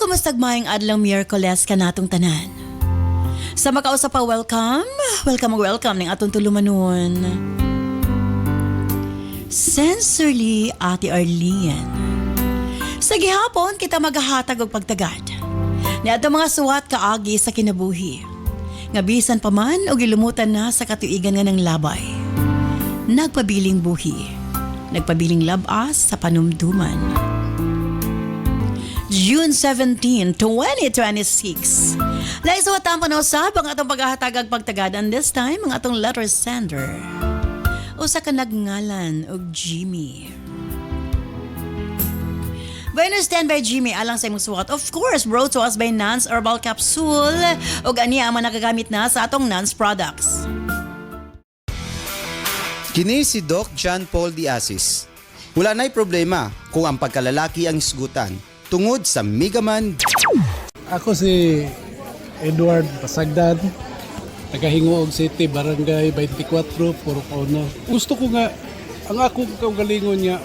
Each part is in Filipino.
Kumusta mayang adlang Miyerkules ka natong tanan? Sa makausap pa, welcome ng atong tulumanon. Sincerely, Ate Arlene. Sa gihapon, kita maghahatag og pagtagad. Ni atong mga suwat kaagi sa kinabuhi. Nga bisan pa man o gilumutan na sa katuigan nga ng labay. Nagpabiling buhi. Nagpabiling labas sa panumduman. June 17, 2026. Laisuwatan panausap ang atong paghahatagag pagtagad, and this time ang atong letter sender. Usa ka nagngalan og Jimmy. Bueno, stand by Jimmy alang sa imong suwat. Of course, brought to us by Nance Herbal Capsule ug aniya ang nagagamit na sa atong Nance products. Kini si Doc John Paul Diasis. Wala na'y problema kung ang pagkalalaki ang isgutan tungod sa Migaman. Ako si Edward Pasagdan, taga-Hingoog City, Barangay 24, Purok Ono. Gusto ko nga, ang akong kaugalingon niya,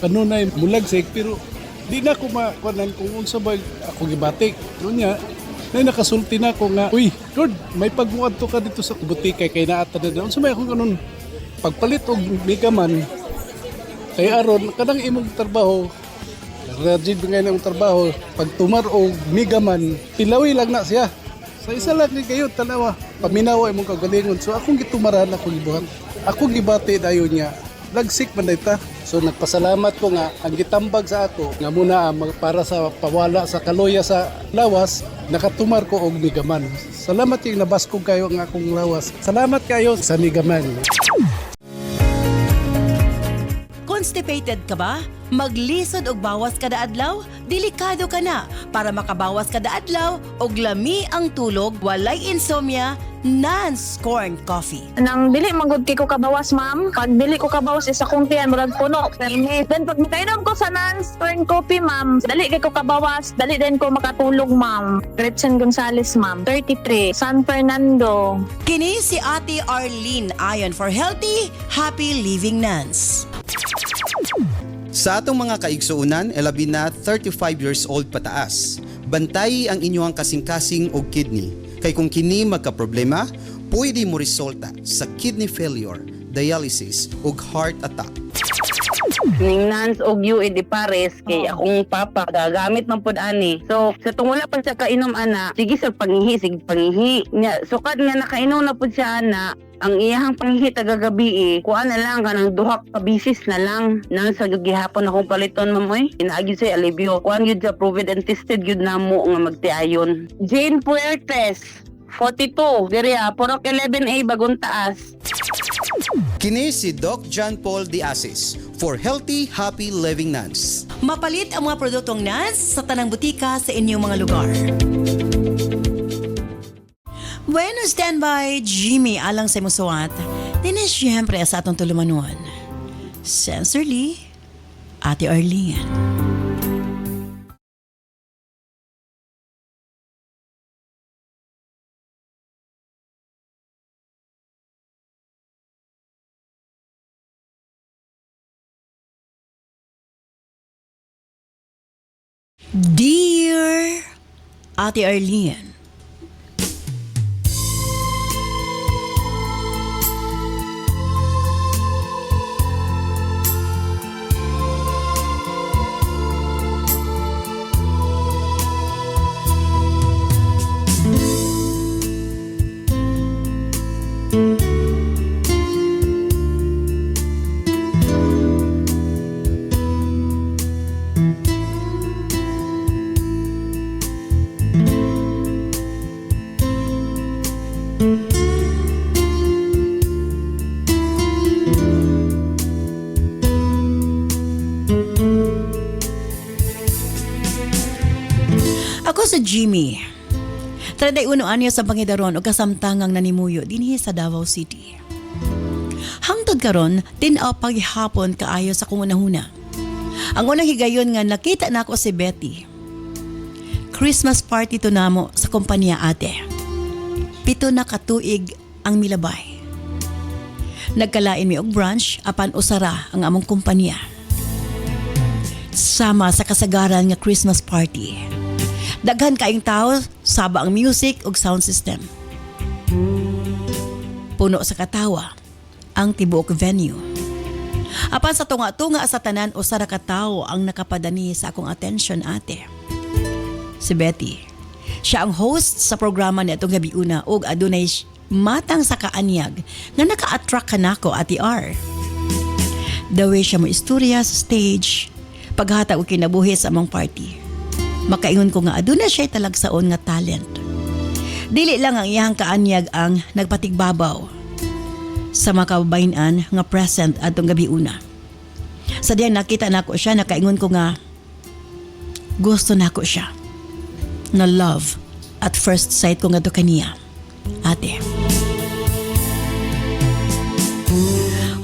kanunay mulagsik, pero di na ako makuanan kung unsa ba ako gibatik. Pero niya, nakasulti na ako nga, uy, Lord, may pagmuad to ka dito sa butika kay naata na. Unsa may akong ganun, pagpalit og Migaman, kay aron, kanang imong trabaho, Rajid ngayon ang trabaho, pag tumar o Migaman, pilawi lang na siya. Sa isa lang ni kayo, tanawa, paminawa imong kagalingon. So akong gitumaran, akong gibuhat. Akong gibati dayon niya. Nagsik man dayta. So nagpasalamat ko nga, ang gitambag sa ako, nga muna para sa pawala sa kaloya sa lawas, nakatumar ko og Migaman. Salamat yung nabaskog kayo ang akong lawas. Salamat kayo sa Migaman. Constipated ka ba? Maglisod og bawas kada adlaw? Delikado ka na. Para makabawas kada adlaw og lami ang tulog, walay insomnia, Nance Corn Coffee. Nang dili magud ko kabawas, ma'am. Pag dili ko kabawas isa kong tiyan murag puno. Permi. Then pag makainom ko sa Nance Corn Coffee, ma'am, dali kay ko kabawas, dali din ko makatulog, ma'am. Gretchen Gonzales, ma'am, 33, San Fernando. Kini si Ate Arlene ayon for healthy, happy living Nance. Sa atong mga kaigsuunan, elabi na 35 years old pataas. Bantay ang inyong kasing-kasing og kidney. Kay kung kini magka-problema, pwede mo resulta sa kidney failure, dialysis ug heart attack. Ning Nance og UAD pares kay akong papa gagamit man pud ani. So sa tungwala pa siya kainom ana, sige sa pangihi nya sukad nga nakainom na pud siya ana. Ang iyahang pangihi tagagabi kuha na lang kanang duha ka bisis na lang nang sa gihapon akong paliton mamoy inaagi sa alivio kuan gyud sa proven and tested gyud namo nga magtiayon. Jane Puertes 42 diri Purok 11A Bagong Taas. Kini si Doc John Paul Diasis for healthy, happy living Nance. Mapalit ang mga produktong Nance sa tanang butika sa inyong mga lugar. Bueno, standby, Jimmy, alang sa musuwat. Din siyempre sa atong tulumanon. Sincerely, Ate Arlene. Dear Ate Arlene, ako sa Jimmy. 31 anyo sa pangidaron o kasamtangang nanimuyo dinhi sa Davao City. Hangtod karon, tinaw paghihapon kaayo sa kong unahuna. Ang unang higayon nga nakita na ako si Betty. Christmas party to namo sa kompanya ate. 7 na katuig ang milabay. Nagkalain mi og brunch apan usara ang among kompanya. Sama sa kasagaran nga Christmas party. Daghan kaayong tao, saba ang music ug sound system. Puno sa katawa ang tibuok venue. Apan sa tunga-tunga sa tanan usa ra ka tawo ang nakapadani sa akong attention ate. Si Betty. Siya ang host sa programa niadtong gabi una ug adunay matang sa kaanyag nga naka-attract kanako Ate R. The way siya mo istorya sa stage, paghatag og kinabuhi sa among party. Makaingon ko nga aduna siya talagsaon nga talent. Dili lang ang iyang kaanyag ang nagpatigbabaw sa mga kababayan nga present atong gabi una. Sa diyan nakita nako siya, nakaingon ko nga gusto nako siya. Na love at first sight ko nga to kaniya. Ate.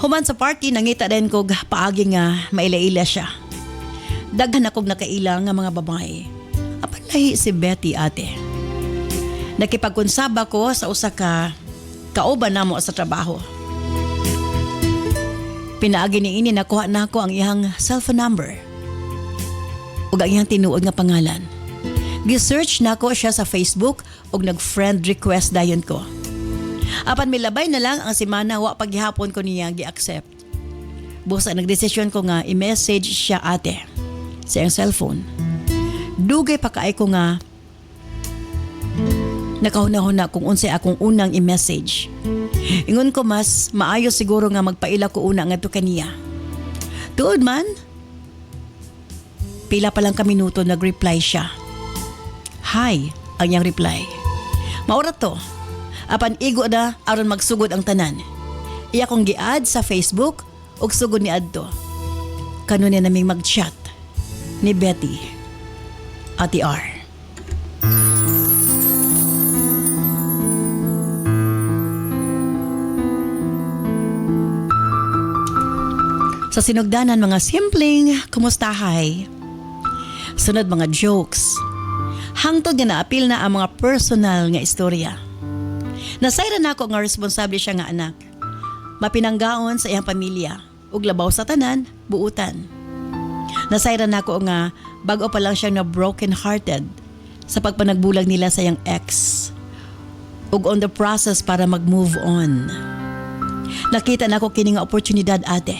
Human sa party, nangita din ko paagi nga maila-ila siya. Daghan akong nakaila nga mga babae. Apan lahi si Betty ate. Nakipagkunsaba ko sa usa ka kauban namo sa trabaho. Pinaagi ni ini nakuha nako ang iyang cellphone number ug ang iyang tinuod nga pangalan. Gi-search nako siya sa Facebook ug nag-friend request dayon ko. Apan milabay na lang ang semana wa paghihapon ko niya gi-accept. Busa nagdesisyon ko nga i-message siya ate sa iyang cellphone. Dugay pa kaay ko nga nakahuna-huna kung unsay akong unang i-message. Ingon ko mas maayo siguro nga magpaila ko una nga to kaniya. Tuod man, pila pa lang ka minuto nag-reply siya. Hi, ang iyang reply. Maura to. Apan igo na aron magsugod ang tanan. Iya kong gi-add sa Facebook ug sugod ni adto. Kanunya naming mag-chat ni Betty, Ate R. Sa sinugdanan mga simpleng kumustahay. Sunod mga jokes. Hangtod nga naapil na ang mga personal nga istorya. Nasayra na ako nga responsable siya nga anak. Mapinanggaon sa iyang pamilya ug labaw sa tanan, buutan. Nasayra na ako nga bago pa lang siya na broken hearted sa pagpanagbulag nila sa iyang ex ug on the process para mag-move on. Nakita na ako kini nga oportunidad ate.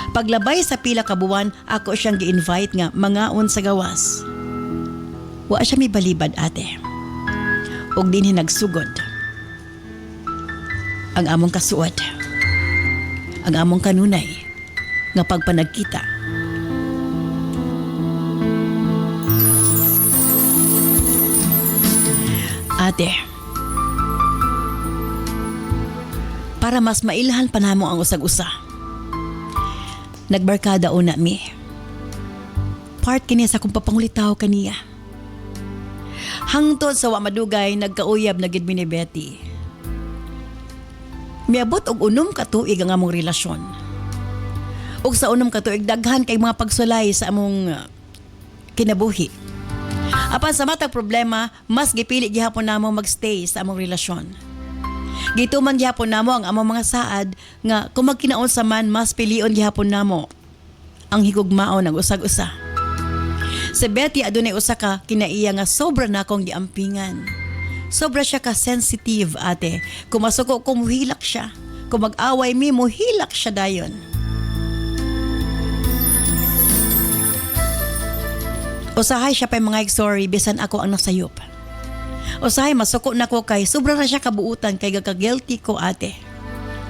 Paglabay sa pila ka buwan, ako siyang gi-invite nga mangaon sa gawas. Wa siya may balibad ate. Og dinhi nagsugod. Ang among kasuod. Ang among kanunay nga pagpanagkita. Ate, para mas mailhan pa namo ang usag-usa. Nagbarkada una mi. Part kini sa kung papangulitaw kaniya. Hangtod sa wa madugay nagkauyab na gid mi ni Betty. Miabot og unom ka tuig ang among relasyon. Ug sa unom ka tuig daghan kay mga pagsulay sa among kinabuhi. Apan sa matag problema, mas gipili gihapon namo magstay sa among relasyon. Gituman gihapon namo ang among mga saad nga kung magkinaon sa man mas pilion gihapon namo ang higugmaon ng usag-usa. Si Betty adunay usa ka kinaiya nga sobra na akong giampingan. Sobra siya ka sensitive ate. Kung masuko ko muhilak siya. Kung mag-away mi muhilak siya dayon. Usahay siya pa mga sorry bisan ako ang nasayop. Usahay masuko na ko kay sobra na siya kabuutan kay gaka-guilty ko ate.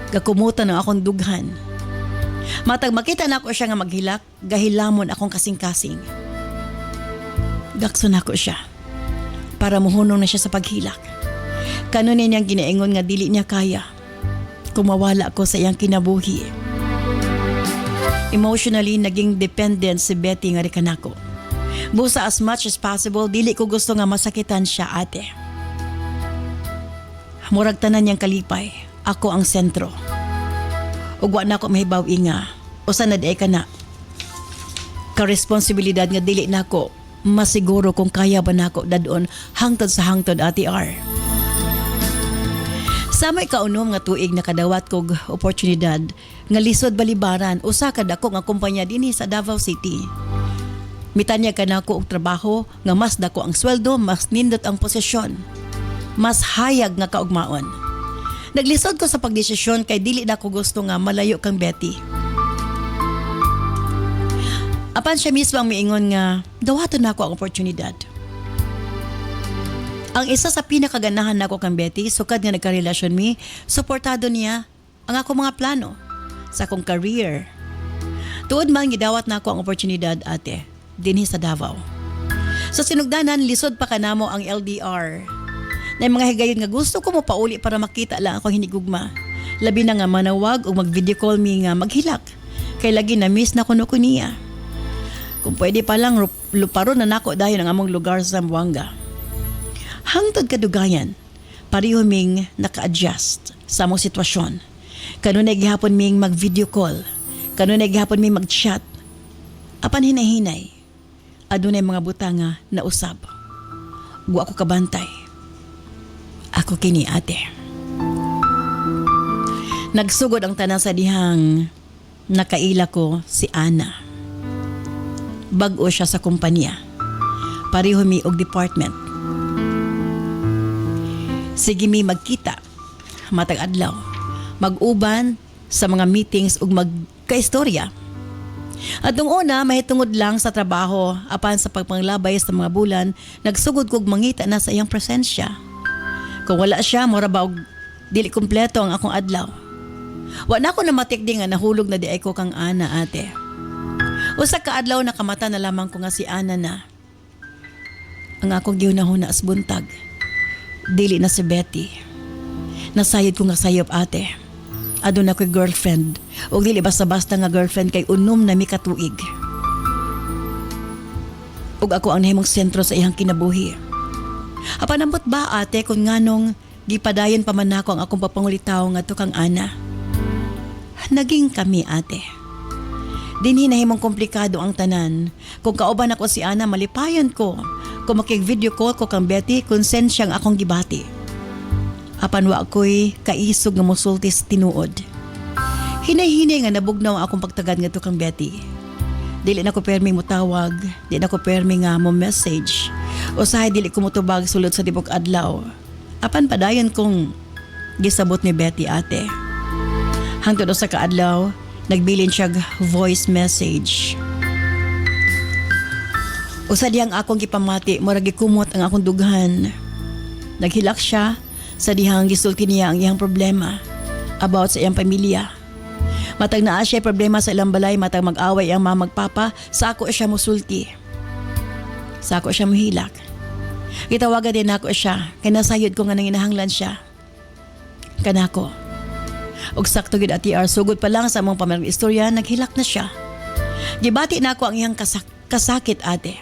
Gakumutan ng akong dughan. Matag makita na ako siya nga maghilak, gahilamon akong kasing-kasing. Gakson ako siya para muhunong na siya sa paghilak. Kanunin niyang ginaingon nga dili niya kaya kung mawala ko sa iyang kinabuhi. Emotionally naging dependent si Betty nga rikan ako. Busa as much as possible dili ko gusto nga masakitan siya ate. Murag tanan niyang kalipay, ako ang sentro. Ug wa na ako mahibaw-i nga usa na di ka na ka-responsibilidad nga dili nako masiguro kung kaya ba nako dadon hangtod sa hangtod Ate R. Sa may kaunom nga tuig nakadawat kog oportunidad nga lisod balibaran usa ka dako nga kumpanya dinhi sa Davao City. Mitanya ka na ko og trabaho nga mas dako ang sweldo, mas nindot ang posisyon. Mas hayag nga kaugmaon. Naglisod ko sa pagdesisyon kay dili na ko gusto nga malayo kang Betty. Apan siya mismo ang miingon nga dawaton na ako ang oportunidad. Ang isa sa pinakaganahan nako kang Betty, sukad nga nagkarelasyon mi, suportado niya ang ako mga plano sa akong career. Tuod man gidawat nako ang oportunidad ate, dinhi sa Davao. Sa sinugdanan, lisod pa kanamo ang LDR. Na mga higayon nga gusto ko mo pauli para makita lang ako hinigugma. Labi na nga manawag o mag-video call mi nga maghilak. Kay lagi na miss na kuno ko niya. Kung pwede pa lang luparon na nako dahil ang among lugar sa Zamboanga. Hangtod kadugayan, pareho ming naka-adjust sa among sitwasyon. Kanunay gihapon ming mag-video call. Kanunay gihapon ming mag-chat. Apan hinay-hinay, adunay mga butanga na usab. Wa ako kabantay. Ako kini ate. Nagsugod ang tanan sa dihang nakaila ko si Ana. Bag-o siya sa kumpanya. Pareho mi og department. Sige mi magkita. Matag adlaw. Mag-uban sa mga meetings ug magkaistorya. At nung una, mahitungod lang sa trabaho apan sa pagpanglabay sa mga bulan, nagsugod kog mangita na sa iyang presensya. Kung wala siya, mura ba og dili kumpleto ang akong adlaw. Wa na ako na matikdi nga nahulog na di ay ko kang Ana ate. Usa ka adlaw nakamata na lamang ko nga si Ana na. Ang akong gihunahuna as buntag. Dili na si Betty. Nasayod ko nga sayop ate. Aduna ko'y girlfriend. O dili basta-basta nga girlfriend kay unom na mi katuig. Ug ako ang nahimong sentro sa iyang kinabuhi. Apanambot ba ate kung nganong gipadayon pa man ako ang akong papangulitaw nga to kang Ana? Naging kami ate. Dinhi nahimong komplikado ang tanan. Kung kauban ako si Ana, malipayon ko. Kung makig-video call ko kang Betty, konsensyang akong gibati. Apan wa ako'y kaisog nga musulti sa tinuod. Hinay-hinay nga nabugnaw ang akong pagtagad nga to kang Betty. Dili na ko permi mutawag, dili na ko permi nga mo message. Usahay dili ko mutubag sulod sa tibok adlaw. Apan padayon kong gisabot ni Betty ate. Hangtod usa ka adlaw, nagbilin siya voice message. Usa diyang akong gipamati, murag gikumot ang akong dughan. Naghilak siya sa dihang gisulti niya ang iyang problema about sa iyang pamilya. Matag naa siya problema sa ilang balay, matag mag-away ang mama magpapa, sa ako siya musulti. Sa ako siya muhilak. Gitawagan din ako siya, kaya nasayod ko nga nanginahanglan siya. Kanako. Og sakto gid at TR, sugod pa lang sa among pamilya istorya, naghilak na siya. Gibati na ako ang iyang kasakit ate.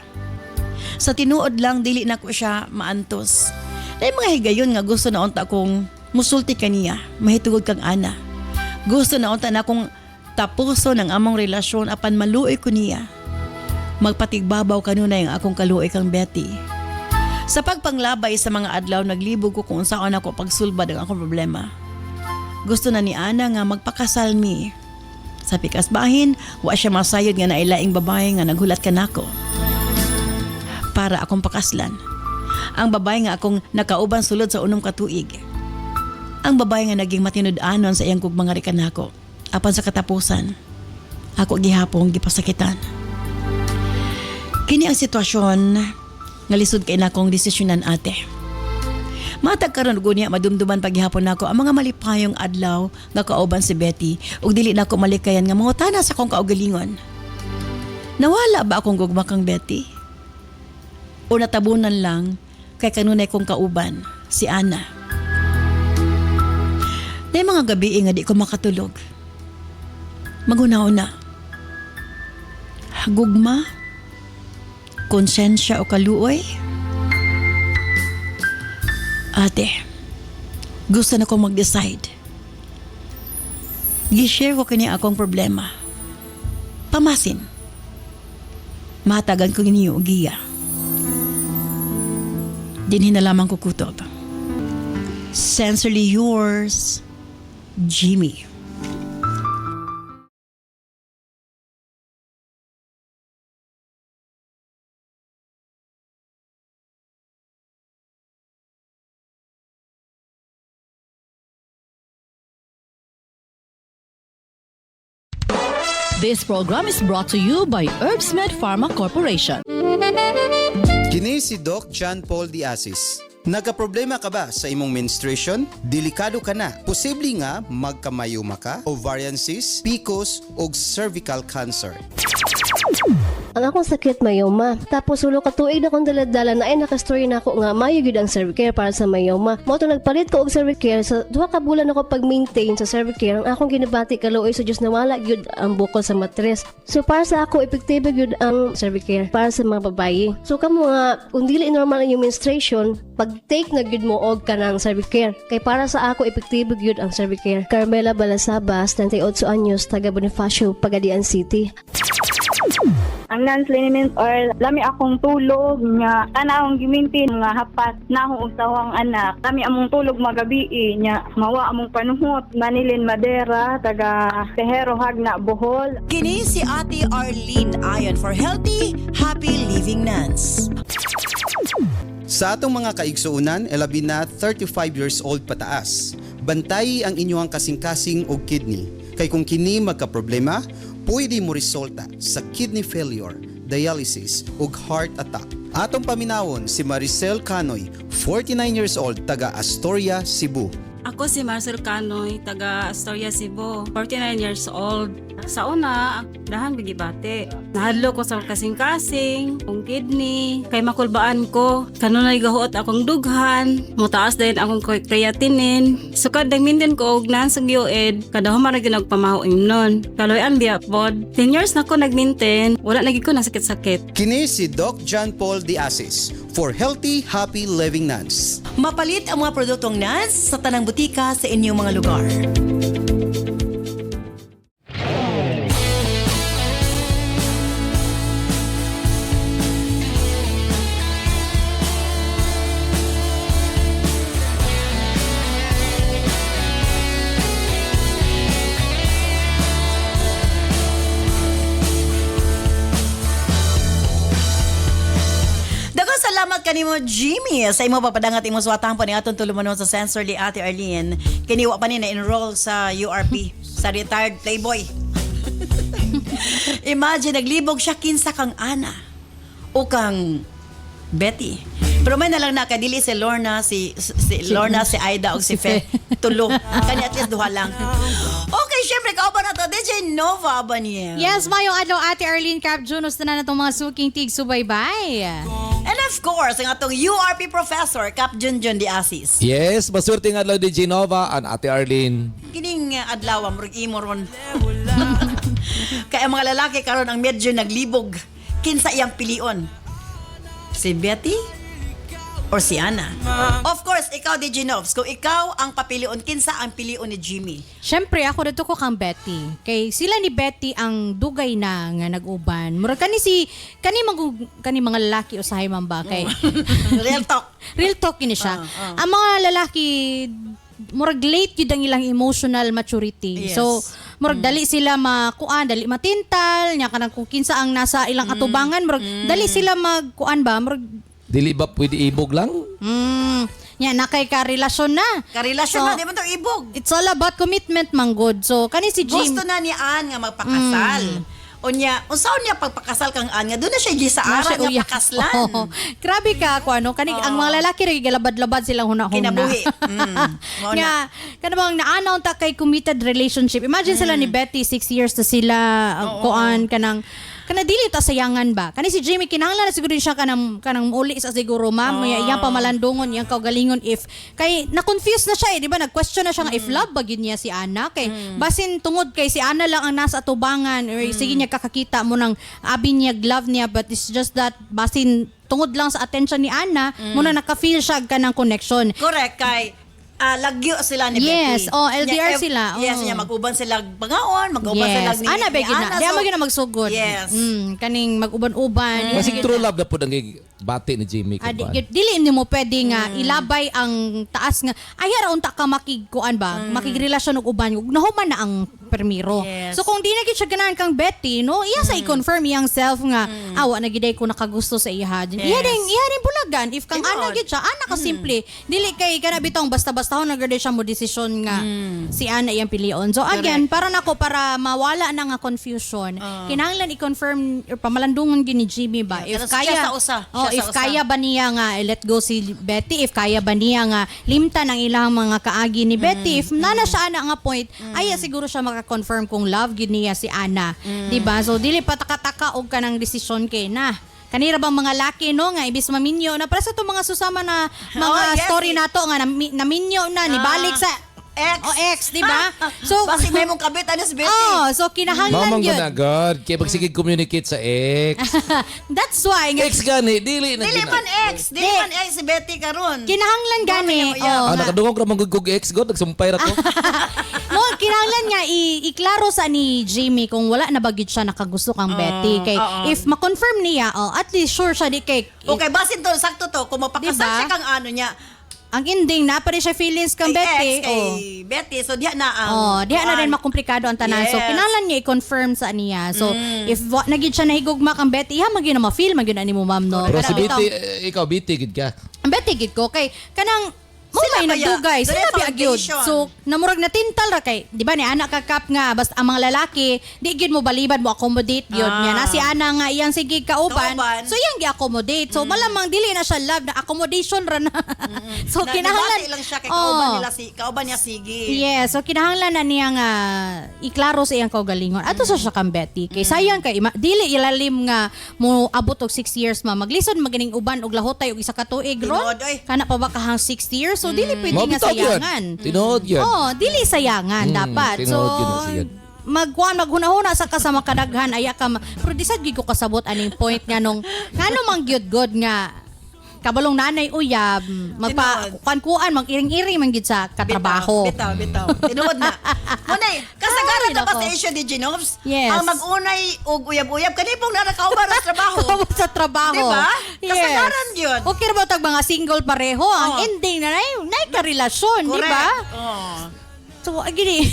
Sa tinuod lang, dili na ko siya maantos. Dahil mga higayon nga gusto na unta kong musulti kaniya, mahitugod kang Ana. Gusto na unta na akong tapuso ng among relasyon apan maluoy ko niya. Magpatigbabaw kanunay ang akong kaluoy kang Betty. Sa pagpanglabay sa mga adlaw, naglibog ko kung saan ako pagsulbad ang akong problema. Gusto na ni Ana nga magpakasal mi. Sa pikasbahin, wa siya masayod nga nailaing babae nga naghulat ka nako. Para akong pakaslan. Ang babae nga akong nakauban sulod sa unom katuig. Ang babae nga naging matinud-anon sa iyang kugmang rikan nako. Apan sa katapusan, ako gihapong gipasakitan. Kini ang sitwasyon nga lisod kay nakong desisyonan ate. Matag karon ug niya madumduman paghihapon nako ang mga malipayong adlaw nga kauban si Betty ug dili nako malikayan nga mangutana sa akong kaugalingon. Nawala ba akong gugma kang Betty? O natabunan lang kay kanunay kong kauban, si Ana. Na mga gabi nga di ko makatulog. Magunaw na. Gugma? Konsensya o kaluoy? Ate, gusto na kong mag-decide. Gi-share ko kini akong problema. Pamasin. Matagan ko niyo giya. Dinhin na lamang kukutob. Sincerely yours, Jimmy. This program is brought to you by Herbsmed Pharma Corporation. Kini si Doc John Paul Diasis. Nagkaproblema ka ba sa imong menstruation? Delikado ka na. Posible nga magkamayuma ka, ovarian cyst, PCOS o cervical cancer. Ang akong sakit mayoma. Tapos ulo ka tuig na kong daladala na ay nakastory na ako nga mayo gyud ang Cervicare para sa mayoma. Mo to nagpalit ko og Cervicare sa 2 ka bulan ako pag-maintain sa Cervicare. Ang akong ginabati kaluoy sa Dios nawala gyud ang bukol sa matres. So para sa ako epektibo gyud ang Cervicare para sa mga babayi. So kamo nga kung dili normal ang iyong menstruation, pag-take na gyud mo og kanang Cervicare. Kay para sa ako epektibo gyud ang Cervicare. Carmela Balasabas, 38 anyos, taga Bonifacio, Pagadian City. Ang non-cleanliness or lami akong tulog nga ana akong gimintin nga hapat na akong usawang anak. Lami among tulog magabi nya mawa among panuhot. Manilin Madera, taga Tehero Hagna, Bohol. Kini si Ate Arlene ayon for healthy, happy living nuns. Sa atong mga kaigsuunan, labi na 35 years old pataas. Bantay ang inyong kasing-kasing o kidney. Kay kung kini magka-problema, pwede mo resulta sa kidney failure, dialysis ug heart attack. Atong paminawon si Maricel Canoy, 49 years old, taga Astoria, Cebu. Ako si Marcel Canoy, taga Astoria, Cebu, 49 years old. Sa una, dahang bigibate. Nahadlo ko sa kasing-kasing, kong kidney, kay makulbaan ko. Kanunay gahuot akong dughan, mutaas din akong creatinine. Sukad nagmintin ko og nansang yued, kada humarag din og pamahuim nun. Kaloy ang biapod. 10 years na ko nagmintin, wala nagig ko na sakit-sakit. Kini si Doc John Paul Diasis for healthy, happy living nuns. Mapalit ang mga produktong nuns sa tanang butika sa inyong mga lugar. Salamat kanimo Jimmy sa imo papadangat imo suwatang pa ni atong tulumanon sa sensor ni Ate Arlene. Kiniwa pa ni na enroll sa URP sa retired playboy. Imagine naglibog siya kinsa kang Ana o kang Betty. Pero may nalang nakadili si Lorna, si Lorna, si Aida o si Fe. Tulo. Kani at least duha lang. Okay, syempre kauban na to. DJ Nova ba niya? Yes, mayong adlaw Ate Arlene Cap Junos na natong mga suking tig subaybay. And of course, ang atong URP professor, Cap Junjun Diasis. Yes, maswerte nga adlaw DJ Nova and Ate Arlene. Kining adlaw murag imo ron. Kaya mga lalaki karon ang medyo naglibog. Kinsa iyang pilion? Si Betty or si Ana? Of course, ikaw DJ Novs. Kung ikaw ang papilion, kinsa ang pilion ni Jimmy? Syempre ako dito ko kang Betty. Kay sila ni Betty ang dugay na nga nag-uban. Murag kani mga lalaki usahay man ba kay Real talk. Real talk ini siya. Ang mga lalaki murag late yun ang ilang emotional maturity. Yes. So, murag dali sila makuan, dali matintal, nya kanang kung kinsa ang nasa ilang atubangan, murag dali sila magkuan ba, murag Dili ba pwede ibog lang? nya nakay ka relasyon na. Karelasyon So, na, di ba ito ibog? It's all about commitment man good. So, kani si Jim. Gusto na ni Ann nga magpakasal. O niya, unsaon niya pagpakasal kang Ann nga, doon na siya gisaaran nga pakaslan. Oh, grabe ka ako ano, kani ang mga lalaki ray galabad-labad silang hunahuna. Kinabuhi. Nga kanang naanaw ta kay committed relationship. Imagine sila ni Betty 6 years na sila kuan kanang dili ta sayangan ba. Kani si Jimmy kinahanglan na siguro siya kanang uli sa siguro ma'am, iyang pamalandungon, iyang kaugalingon if kay na-confuse na siya di ba? Nag-question na siya nga if love ba gyud niya si Ana kay basin tungod kay si Ana lang ang nasa atubangan or sige niya kakakita mo ng abi niya love niya but it's just that basin tungod lang sa attention ni Ana muna naka-feel siya kanang connection. Correct, kay lagyo sila ni Yes, Betty. LDR sila. Yes, niya mag-uban sila bangaon, mag-uban sila ni Ana ba gina? Di mo gina magsugod. Yes. Kaning mag-uban-uban. Kasi true love na po ang bati ni Jimmy. Dili mo pwede nga ilabay ang taas nga ay ra unta ka makigkuan ba makigrelasyon og uban nahuman na ang permiro. Yes. So kung di na gid siya ganahan kang Betty, no, iya sa i-confirm iyang self nga awa na giday ko nakagusto sa iya. Iya din bulagan if kang ana gid siya, ana ka simple. Dili kay kana bitong basta-basta na gid siya mo desisyon nga si ana iyang pilion. So again, para nako para mawala na nga confusion, kinahanglan i-confirm or pamalandungon gid ni Jimmy ba if Pero siya kaya sa usa. Oh, Siya if sa usa. kaya ba niya nga let go si Betty, if kaya ba niya nga limtan ang ilang mga kaagi ni Betty, if nana siya ana nga point, ay siguro siya maka-confirm kung love gid niya si Ana, di ba? So dili pa taka-taka og kanang desisyon kay na. Kanira bang mga laki no nga ibis maminyo na para sa to mga susama na mga yes, story nato nga naminyo na ni balik sa Ex. ex, di ba? So Basi may mong kabit ano si Betty. oh, so kinahanglan Mamang yun. gunagad. Kaya pag sige communicate sa ex. That's why nga Ex gani, dili na Dili gina. man ex, dili man ex si Betty karon. kinahanglan gani. Bakit mo Oh, nga. Nakadungog ra manggugog ex god, nagsumpay ra ko. Mo kinahanglan nga iklaro sa ni Jamie kung wala na bagid siya nakagusto kang Betty kay if ma-confirm niya at least sure siya di kay Okay, basin to sakto to kung mapakasal Diba? siya kang ano niya. ang ending na pa rin siya feelings kang Kay Betty. ex, kay Betty, so diha na ang Diha na rin makomplikado ang tanan. So Yes. kinahanglan niya i-confirm sa niya. So if nagid siya nahigugma kang Betty, iha magina ma-feel magyud ani mo ma'am no. Pero si Kada bitaw- Biti, ikaw Biti gid ka. Ang Betty gid ko kay kanang mo Sila may kaya, nagdugay, dili sila biagyod. foundation. So namurag na tintal ra kay, di ba ni anak kakap nga basta ang mga lalaki di gyud mo balibad mo accommodate yun. Nya na si ana nga iyang sige kauban. Kauban. So iyang gi-accommodate. So malamang dili na siya love na accommodation ra na. So kinahanglan Nabati lang siya kay Oh. kauban niya sige. Yes, so kinahanglan na niya nga iklaro sa iyang kaugalingon. Ato sa siya kang Betty. Kay sayang kay dili ilalim nga mo abot og 6 years ma. Maglisod maganing uban og lahotay og isa ka tuig ron. Tinuod, oy. Kana pa ba kahang 6 years? So dili pwede nga Mabitaw yun. sayangan. Tinood yun. Oh, dili sayangan dapat. So tinuod yun na siya. maghunahuna sa kasama kadaghan aya ka pero di sad gid ko kasabot aning point nga nung ngano mang gyud god nga kabalong nanay uyab magpa-kuan mag-iring-iring man gid sa katrabaho. Bitaw. Tinuod na. Munay, kasagaran Ay, na ba nako. sa issue ni Genovs? Yes. Ang mag-unay og uyab-uyab kanipong nakauban sa trabaho. Kasabot sa trabaho. Diba? Yes. Kasagaran yun. Okay ra ba tag mga single pareho? Ang Oh. ending na nay ka-relasyon, di ba? Oh. So, gini.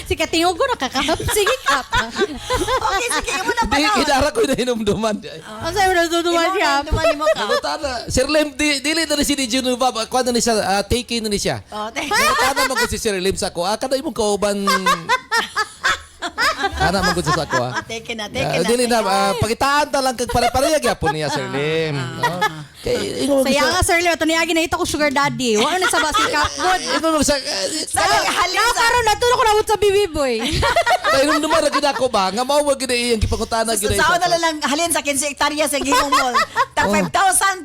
Sige, tingog ko nakakahap. Sige, kap. Okay, sige, imo na pa Di na. kidara ko na hinumduman. Ang sabi na tutuman siya. Imo ka. Nalutana. Sir Lem, dili na ni si DJ Nuba. Kuha na ni siya, take in na ni siya. Oh, thank Nalutana mo ko si Sir Lem sa ko. Kada imong kauban. Ana mo ko sa ko. Take na. Dili na, pakitaan ta lang kag pare-parehag yapon niya Sir Lem. No? Kay ingon Saya nga, Sir Leo, ito niyagi na ito ko sugar daddy. Wala na sa ba si Kapod. Ingon mo sa Nakaroon na, tulog ko na sa bibi boy. kay nung dumara gid ako ba nga mao gid iyang gipangutana gid. Sa na lang halin sa 15 hektarya sa Gihong Mall. Ta 5,000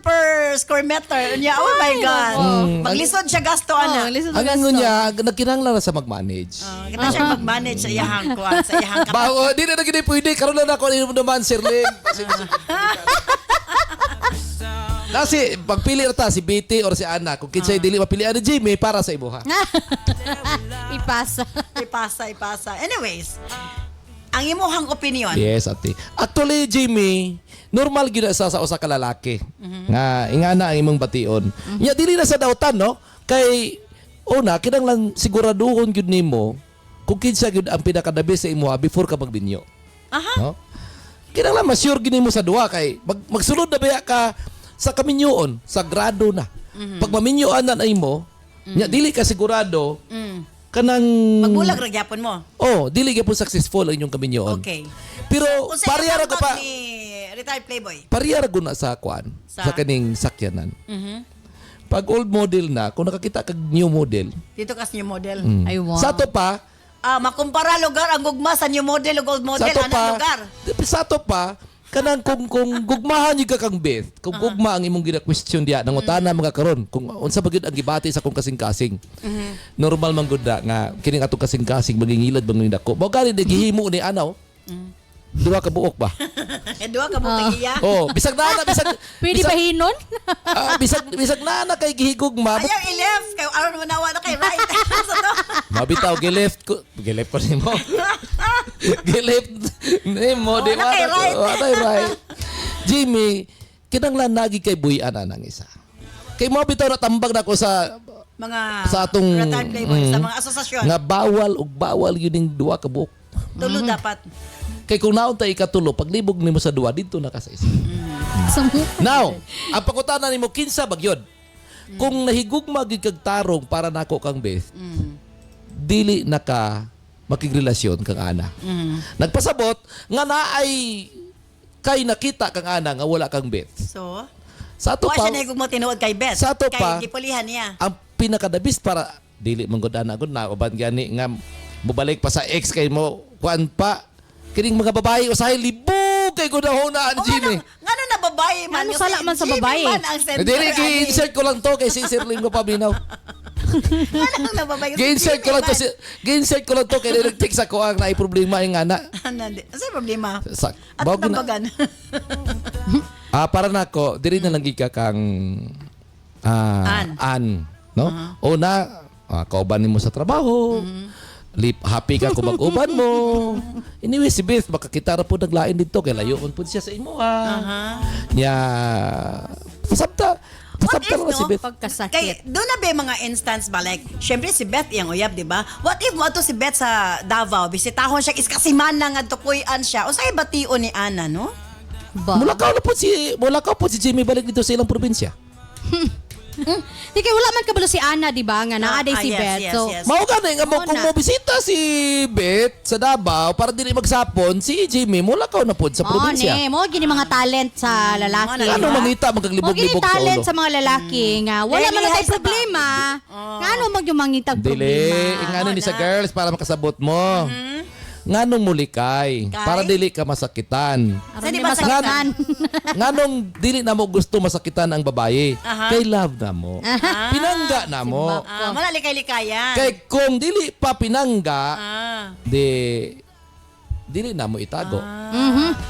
per square meter. Unya, oh my God. Maglisod siya gasto, ana. Ang ano niya, nagkinahanglan na sa mag-manage. Kita siya mag-manage sa iyahang kuan, sa iyahang kapatid. Bawo, di na gid pwede karon na ako inom naman Sir Lem. Nasi pagpili ra ta si Betty or si Ana kung kinsay dili mapilian ni Jimmy para sa imuha. Ipasa. Ipasa. Anyways, ang imuhang opinion. Yes, ate. Actually, Jimmy, normal gyud sa usa ka lalaki. Nga ingana ang imong bation. Nya dili na sa dautan, no? Kay una kinahanglan siguraduhon gyud nimo kung kinsa gyud ang pinakadabi sa imuha before ka magbinyo. Aha. No? Kinahanglan ma-sure gyud nimo sa duha kay magsulod na baya ka sa kaminyoon, sa grado na. Pag maminyoan na imo, nya dili ka sigurado kanang Magbulag ra gyapon mo. oh, dili gyapon successful ang inyong kaminyoon. Okay. Pero Kung sa parehara iyang ko pa ni retired playboy. parehara ko na sa kuan sa kaning sakyanan. Pag old model na, kung nakakita kag new model, Dito kas new model. Ay, wow. sa to pa, Makumpara lugar ang gugma sa new model ug old model sa to anang pa, lugar. sa to pa, kanang kung gugmahan yung kakang Beth, kung gugma ang imong gina-question diya, nangutana mga karon, kung unsa ba gyud ang gibati sa kung kasing-kasing. Normal man gud na nga kining atong kasing-kasing magingilad bang nindako. Mao gani gihimo ni anaw. Duha ka buok ba? Duha ka mo tagiya. Oh, bisag na bisag Pwede ba hinon? bisag na kay gihigugma. Ayaw i-left kay aron manawa na kay right. Sa to. Mabitaw gileft ko nimo. Gileft nimo di ba? nakay right. Right. Jimmy, kinanglan nagi kay buyan nang isa. Kay mo bitaw na tambag nako sa mga Sa atong- retired playboy sa mga asosasyon. nga bawal yun yung duwa ka buok. Tulo dapat. Kay kung naon tayo ikatulo, paglibog nimo sa duwa, dito na ka sa isa. Now, ang pangutana nimo kinsa bagyod. Kung nahigugma gid kag tarong para nako kang best, dili na ka makigrelasyon kang ana. Nagpasabot nga naay kay nakita kang ana nga wala kang best. So, Sa ato wa pa, siya nahigog mo tinuod kay Beth. Sa ato pa, Kay gipulihan niya. ang pinakadabis para dili man gud ana gud na uban gani nga mubalik pa sa ex kay mo kuan pa kining mga babae usahay libog kay gud hunaan Jimmy. Ngano na babae man? Ngano sala man sa Jimmy babae? man ang sender, Dili ani. gi-insert ko lang to kay si Sir Ling Paminaw. Ngano na babae? Gi-insert ko lang to kay nag-text ako ang naay problema yung ana. Ano problema? Sa At bawag na. nambagan. Para nako diri na lang gika kang an, no? Una, kauban nimo sa trabaho. Happy ka kung mag-uban mo. Anyway, si Beth, makakita na po naglain dito. Kaya layoon po siya sa imo, Nya, pasabta lang na si Beth. Pagkasakit. Kay doon na ba yung mga instance ba like syempre si Beth iyang uyab di ba? What if mo ato si Beth sa Davao bisitahon siya iskasiman na nga tukuyan siya usay bation ni Ana no? Ba? Mulakaw po si Jimmy balik dito sa ilang probinsya. Di kay wala man kabalo si Ana, di ba? Nga naaday si yes, Beth. yes, So, yes. Mao gani nga mo Oo kung na. mo bisita si Beth sa Davao para dili magsapon si Jimmy mulakaw na pod sa probinsya. ne, mo gini mga talent sa lalaki. Ano ha? mangita Mo gini magaglibog-libog sa talent ulo. sa mga lalaki nga wala Dili, man na hay tay sa problema. Ngano mag yung mangitag Dili, problema? ingano ni sa girls para makasabot mo. Nganong mulikay para dili ka masakitan. Aron Sa di di ba masaktan. Nganong dili na mo gusto masakitan ang babae. Kay love na mo. Pinangga na mo. Malalikay-likayan. Kay kung dili pa pinangga, dili na mo itago.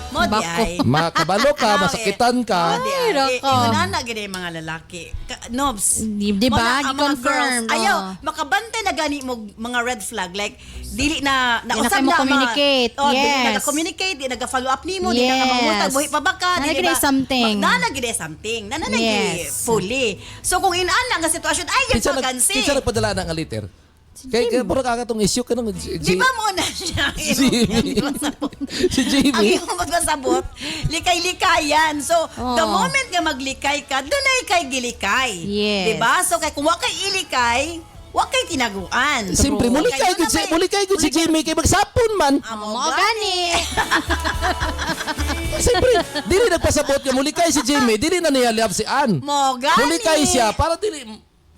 Mo di ay. Makabalo ka, masakitan ka. Mo di Ay, ay. rako. Ingunana gid yung mga lalaki. Nobs. Di ba? Mo na, ang mga Gi-confirm. girls, Ayaw, makabante na gani mo mga red flag like dili na Di na usab kayo na communicate. Dili Yes. na-communicate, di na-follow up nimo, di na Yes. ka mangutag, buhi pa ba ka, Nanagid ay something. Nanagid ay something. Nanagid Yes. fully. So kung inana nga sitwasyon ay yung vacancy. Kinsa nagpadala ng aliter? Kay puro kakatong issue ka nung Di ba mo na siya? Jimmy. Si Jimmy. Ang iyong magpasabot, likay-likayan. So, the moment nga maglikay ka, doon ay kay gilikay. Yes. Diba? So, kay kung wakay ilikay, wakay tinaguan. Siyempre, mulikay gud si Jimmy kay magsapon man. Mo gani. Siyempre, dili nagpasabot nga mulikay si Jimmy, dili na niya liab si Ann. Mo gani. Mulikay siya para dili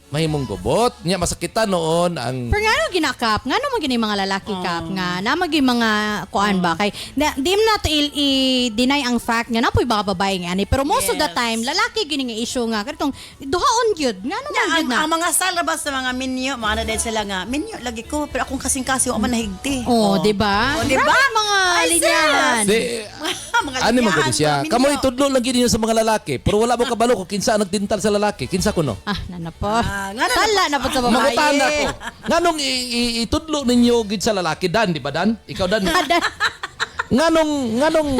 mahimong gubot. Nya masakitan noon ang Pero ngano ginakap? Ngano mo gini mga lalaki kap nga na magi mga kuan ba kay di mo na to i-deny ang fact nga napoy baka babae nga ani pero most of the time lalaki gini nga issue nga kadtong duhaon gyud ngano man gyud na. Ang mga salabas sa mga minyo, mga na din sila nga, minyo, lagi ko, pero akong kasing-kasi, o man nahigti. Di ba? Oh, di ba? Grabe mga Ay, linyahan. Di, mga ano man linyahan, gud siya. mga Kamo minyo. itudlo lang gid niyo sa mga lalaki, pero wala mo kabalo kung kinsa ang nagtintal sa lalaki, kinsa kuno. Nana po. Nga na Tala na po sa babae. Mangutana ko. Nganong itudlo ninyo gid sa lalaki Dan, di ba Dan? Ikaw Dan. Nganong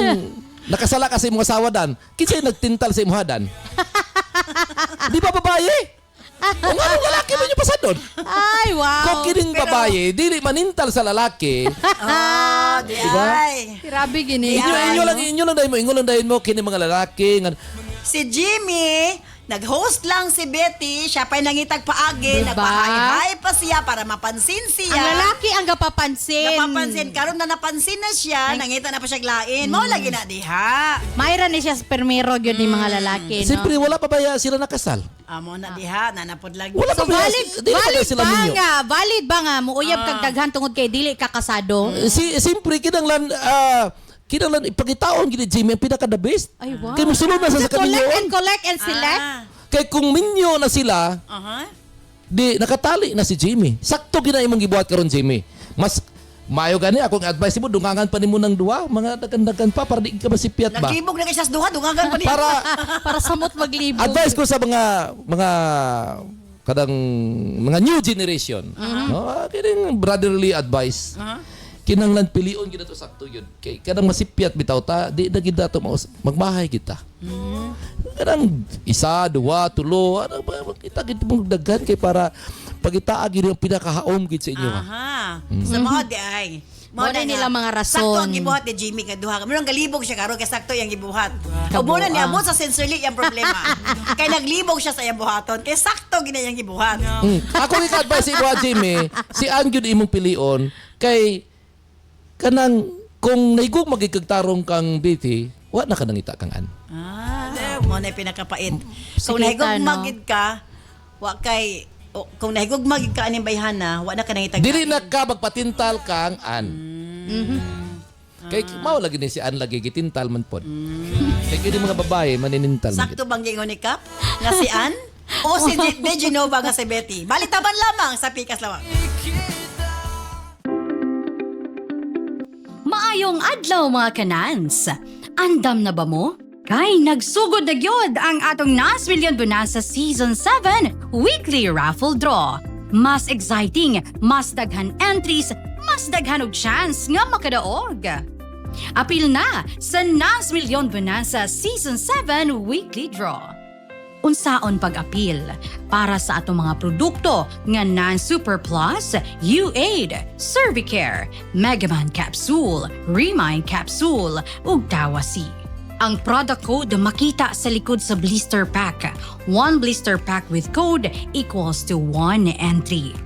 nakasala ka sa imong asawa Dan? Kinsa yung nagtintal sa imong Dan? Di ba babae? O nganong lalaki mo nyo pasadon? Ay, wow. Kung kining babae, dili manintal sa lalaki, Di Diba? ay. Grabe gini. inyo lang dahin mo kining mga lalaki nga Si Jimmy, nag-host lang si Betty, siya pa'y nangitag paagi, Diba? nagpahay pa siya para mapansin siya. Ang lalaki ang gapapansin. Napapansin, karon na napansin na siya, nangita na pa siya glain. Mao lagi na diha. Mayroon ni siya permiro gyud ni mga lalaki, no? siyempre wala pa ba sila nakasal? Amo na diha, nanapod lagi. Wala pa So ba valid sila ba ninyo? nga? Valid ba nga muuyab kag daghan tungod kay dili ka kasado? Siyempre kinanglan ipagitaon gid Jimmy ang pinaka the best. Ay, wow. Kay musulod na sa kaminyo. Collect and select. Kay kung minyo na sila, di nakatali na si Jimmy. Sakto gina imong gibuhat karon Jimmy. Mas mayo gani akong advice mo dungangan pa nimo ng duwa, mga dagan-dagan pa para di ka masipyat ba. Naglibog na kay siya sa duha, dungagan pa niya. Para samot maglibog. Advice ko sa mga kadang mga new generation, no? Kining brotherly advice. kinanglan pilion gid ato sakto yun. Kay kanang masipyat bitaw ta, di na gid ato magmahay kita. Kanang isa, duwa, tulo, ano ba kita gid mong daghan kay para pagitaag yun yung pinakahaom gid sa inyo. Aha. Sa mga di ay. Mao na nila mga rason. Sakto ang gibuhat ni Jimmy nga duha. Murang galibog siya karon kay sakto yang gibuhat. O muna ni amo sa sensorly yung problema. Kay naglibog siya sa iyang buhaton kay sakto gina yang gibuhat. Ako rin ka-advise sa Jimmy, si Ann yun imong pilion kay kanang kung naigog magigagtarong kang Betty, wa na ka nang ita kang Ann. Mo na pinakapait. Kung Sikita, nahigog no? magid ka, wa kay kung nahigog magid ka aning bayhana, wa na ka nang itag. Dili na ka magpatintal kang Ann. Kay mao lagi ni si Ann lagi gitintal man pod. Kay kini mga babae maninintal man. Sakto bang gingon ni Kap nga si Ann o si De Genova nga si Betty. Balitaban lamang sa Pikas Lawak. Maayong adlaw mga kanans. Andam na ba mo? Kay nagsugod na gyud ang atong Nas Million Bonanza Season 7 Weekly Raffle Draw. Mas exciting, mas daghan entries, mas daghan og chance nga makadaog. Apil na sa Nas Million Bonanza Season 7 Weekly Draw. Unsaon pag-apil para sa atong mga produkto nga Nan Super Plus, U-Aid, Cervicare, Megaman Capsule, Remind Capsule ug Dawasi. Ang product code makita sa likod sa blister pack. 1 blister pack with code equals to 1 entry.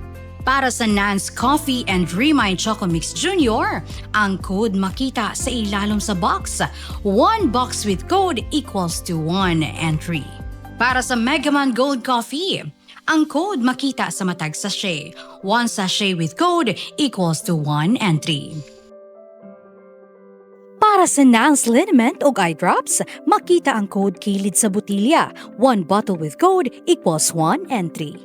Para sa Nans Coffee and Remind Choco Mix Junior, ang code makita sa ilalom sa box. 1 box with code equals to 1 entry. Para sa Megaman Gold Coffee, ang code makita sa matag sachet. 1 sachet with code equals to 1 entry. Para sa Nans Liniment o eye drops, makita ang code kilid sa botilya. 1 bottle with code equals 1 entry.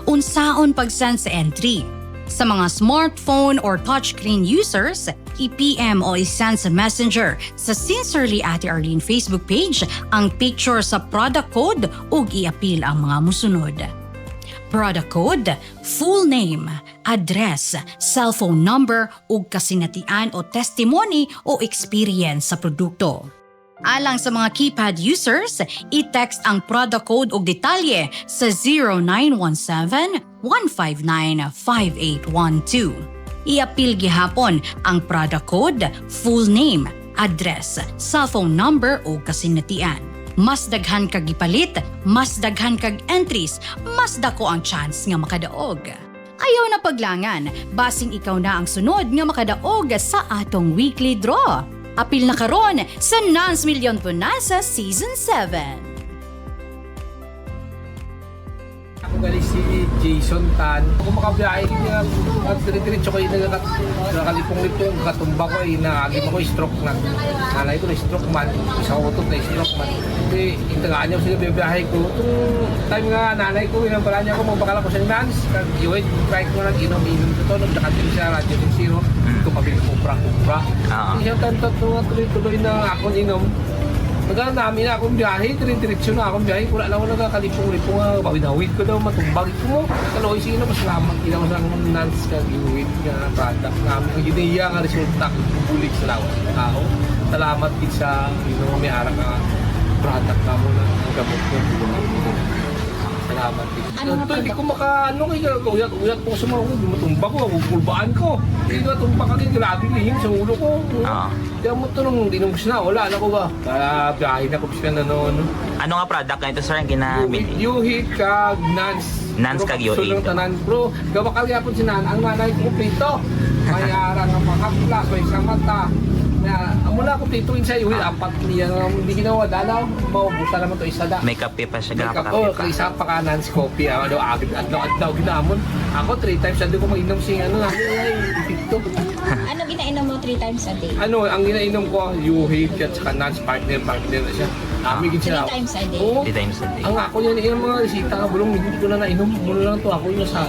Unsaon pag-send sa entry? Sa mga smartphone or touchscreen users, i-PM o i-send sa Messenger sa Sincerely Ate Arlene Facebook page ang picture sa product code ug i-apil ang mga musunod. Product code, full name, address, cellphone number ug kasinatian o testimony o experience sa produkto. Alang sa mga keypad users, i-text ang product code ug detalye sa 0917-159-5812. I-apil gihapon ang product code, full name, address, cellphone number ug kasinatian. Mas daghan kag gipalit, mas daghan kag entries, mas dako ang chance nga makadaog. Ayaw na paglangan, basing ikaw na ang sunod nga makadaog sa atong weekly draw. Apil na karon sa Nans Million Bonanza Season 7. Ako galing si Jason Tan. Kung makabiyahe niya, dire-diretso ko yung nakalipong-lipong, katumba ko, nalima ko stroke na. Nanay ko na stroke man, isang utot na stroke man. Kasi intagaan niya sila biyahe ko. Itong time nga nanay ko, inampala niya ako, magbakala ko sa Nans. Kag-iwait, try ko na inom-inom ko ito. Nagdakatin siya, Radio Din Zero. Ito pabili kupra-kupra. Isang tantot nung tuloy-tuloy na akong inom. Magana namin na akong biyahe, dire-diretso na akong biyahe. Kula lang ako nagkakalipong-lipong, bawid-awid ko daw, matumbag ko mo. Kaloy sino, mas lamang kailangan sa akong Nans kag-iwid nga product namin. Ang ginaya nga resulta, pulik sa lawas ng tao. Salamat din sa may harap nga product na mo na gamot ko. Salamat din. Ito, hindi ko uyat ko sa mga matumbag ko, pulbaan ko. Hindi ko tumbag agad, grabe lihim sa ulo ko. Kaya mo ito nung dinubos na, wala na ko ba? Kaya biyahe na ko ka na noon. Ano nga product na ito sir ang ginamit? U-Hit kag Nans. Nans kag U-Hit. Sulong tanan. Bro, gawakal yapon si Nan. Ang nanay ko prito. May arang ang makaplas, may isang mata. Mula ko prituin sa U-Hit, apat niya. Hindi ginawa dalaw. Maubusan naman ito isa da. May kape pa siya. May kape. Oh, isa pa ka Nans coffee. Adlaw ginamon. Ako 3 times a day ko mag-inom siya. Ito. Ano ginainom mo 3 times a day? Ang ginainom ko, U-Hit at saka Nans partner na siya. Amigin siya. 3 times a day? Oo. 3 times a day. Ang ako yan, yung mga resita nga, bulong hindi ko na nainom. Muna lang to ako yung nasa.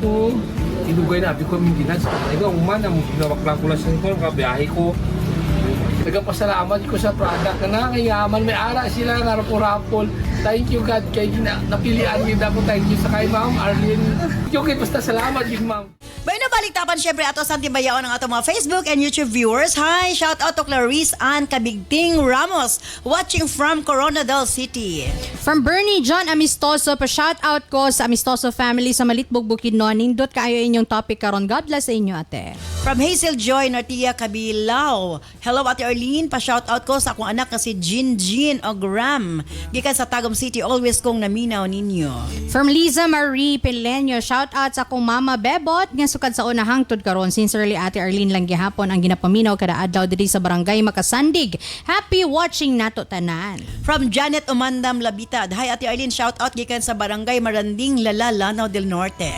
Oo. Inugay na, abi ko yung ginans. Ikaw, umana, ginawak ko lang sa ito, kabiyahe ko. Nagpasalamat ko sa product na kayaman, may ara sila nga rapol-rapol. Thank you God, kay napilian nyo ako. Thank you sa kay Ma'am Arlene. Yung basta salamat yun, Ma'am. Bueno, baliktapan syempre ato sa tibayaon ng ato mga Facebook and YouTube viewers. Hi, shout out to Clarice Ann Kabigting Ramos, watching from Coronadal City. From Bernie John Amistoso, pa-shout out ko sa Amistoso family sa Malitbog, Bukidnon. Nindot kayo inyong topic karon. God bless sa inyo, ate. From Hazel Joy Nortia Kabilao. Hello, Ate Arlene. Pa-shout out ko sa akong anak na si Jean Ogram. Gikan sa Tagum City, always kong naminaw ninyo. From Liza Marie Pilenyo, shout out sa akong mama Bebot nga sukad sa una hangtod karon. Sincerely, Ate Arlene lang gihapon ang ginapaminaw kada adlaw diri sa barangay Makasandig. Happy watching nato tanan. From Janet Umandam Labitad. Hi, Ate Arlene. Shout out gikan sa barangay Maranding Lala, Lanao del Norte.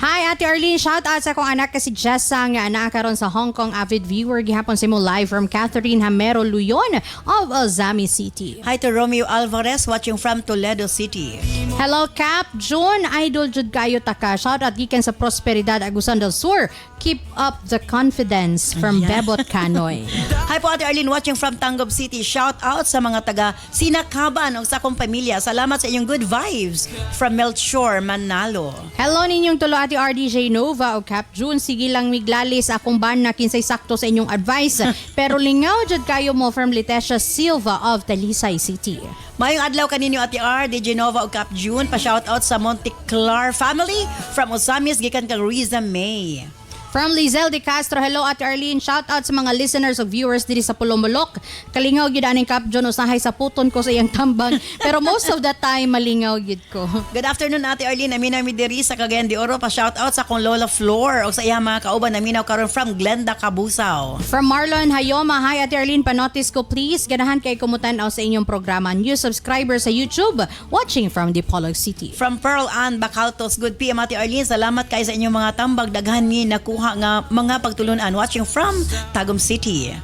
Hi, Ate Arlene. Shout out sa akong anak kasi Jessa nga anak karon sa Hong Kong, avid viewer gihapon sa mo live from Catherine Hamero Luyon of Alzami City. Hi to Romeo Alvarez watching from Toledo City. Hello, Cap June. Idol jud kayo taka. Shout out gikan sa Prosperidad, Agusan del Sur. Keep up the confidence from Bebot Canoy. Hi po, Ate Arlene watching from Tangub City. Shout out sa mga taga Sinakaban o sa akong pamilya. Salamat sa inyong good vibes from Melchor, Manalo. Hello ninyong tulo, Ate RDJ Nova o Cap June. Sige lang miglalis akong ban na kinsay sakto sa inyong advice. Pero lingaw jud kayo mo from Leticia Silva of Talisay City. Mayong adlaw kaninyo, Ate R, DJ Nova o Cap June. Pa-shout out sa Monte Clar family from Osamis, gikan kang Riza May. From Lizelle De Castro, hello Ate Arlene. Shout out sa mga listeners o viewers diri sa Pulomolok. Kalingaw gyud aning Cap John usahay sa puton ko sa iyang tambang. Pero most of the time malingaw gyud ko. Good afternoon, Ate Arlene. Naminaw mi diri sa Cagayan de Oro. Pa-shout out sa akong Lola Flor o sa iyang mga kauban naminaw karon from Glenda, Cabusao. From Marlon Hayoma, hi Ate Arlene, panotice ko please. Ganahan kay kumutan-aw sa inyong programa. New subscriber sa YouTube, watching from Dipolog City. From Pearl Ann Bacaltos, good PM, Ate Arlene. Salamat kay sa inyong mga tambag. Daghan mi nakuha nga mga pagtulunan watching from Tagum City.